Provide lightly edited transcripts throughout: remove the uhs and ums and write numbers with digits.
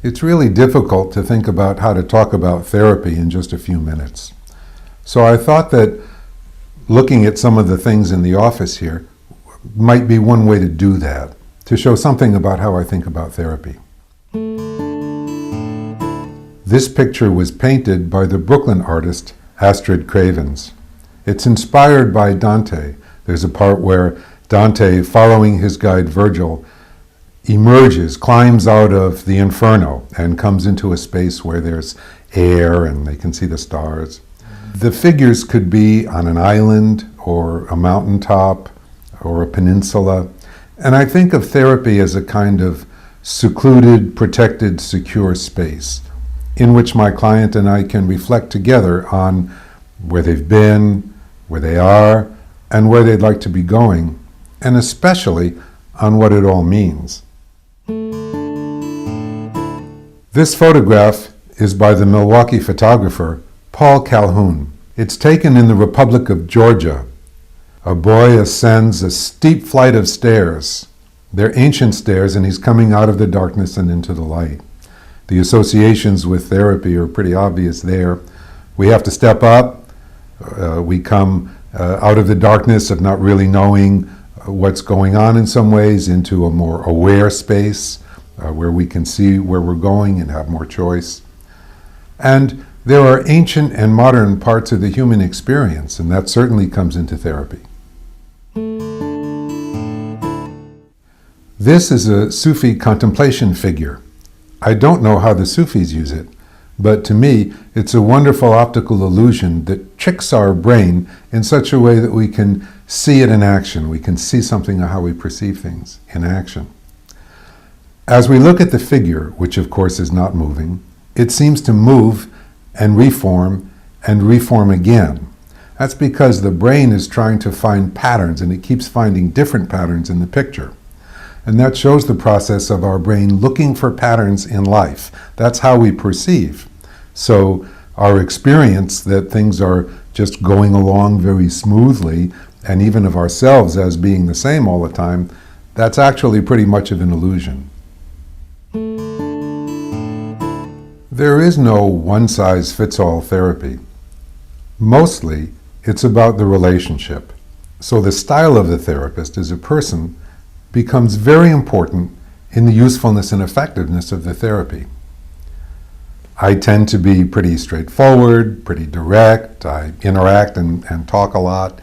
It's really difficult to think about how to talk about therapy in just a few minutes. So I thought that looking at some of the things in the office here might be one way to do that, to show something about how I think about therapy. This picture was painted by the Brooklyn artist Astrid Cravens. It's inspired by Dante. There's a part where Dante, following his guide Virgil, emerges, climbs out of the inferno and comes into a space where there's air and they can see the stars. The figures could be on an island or a mountaintop or a peninsula. And I think of therapy as a kind of secluded, protected, secure space in which my client and I can reflect together on where they've been, where they are, and where they'd like to be going, and especially on what it all means. This photograph is by the Milwaukee photographer Paul Calhoun. It's taken in the Republic of Georgia. A boy ascends a steep flight of stairs. They're ancient stairs, and he's coming out of the darkness and into the light. The associations with therapy are pretty obvious there. We have to step up. We come out of the darkness of not really knowing what's going on in some ways into a more aware space where we can see where we're going and have more choice. And there are ancient and modern parts of the human experience, and that certainly comes into therapy. This is a Sufi contemplation figure. I don't know how the Sufis use it, but to me, it's a wonderful optical illusion that tricks our brain in such a way that we can see it in action. We can see something of how we perceive things in action. As we look at the figure, which of course is not moving, it seems to move and reform again. That's because the brain is trying to find patterns, and it keeps finding different patterns in the picture. And that shows the process of our brain looking for patterns in life. That's how we perceive. So our experience that things are just going along very smoothly, and even of ourselves as being the same all the time, that's actually pretty much of an illusion. There is no one-size-fits-all therapy. Mostly, it's about the relationship. So the style of the therapist as a person becomes very important in the usefulness and effectiveness of the therapy. I tend to be pretty straightforward, pretty direct. I interact and talk a lot.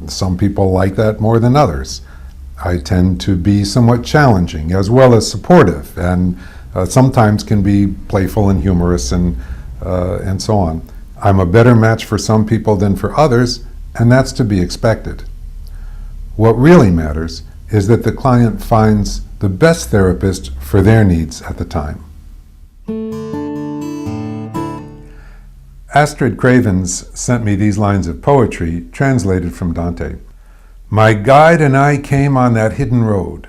Some people like that more than others. I tend to be somewhat challenging as well as supportive, and sometimes can be playful and humorous and so on. I'm a better match for some people than for others, and that's to be expected. What really matters is that the client finds the best therapist for their needs at the time. Astrid Cravens sent me these lines of poetry translated from Dante. My guide and I came on that hidden road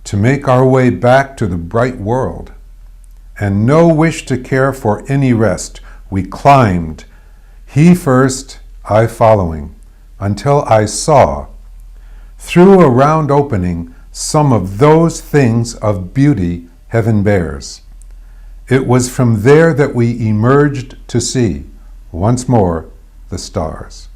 to make our way back to the bright world, and no wish to care for any rest. We climbed, he first, I following, until I saw, through a round opening, some of those things of beauty heaven bears. It was from there that we emerged to see, once more, the stars.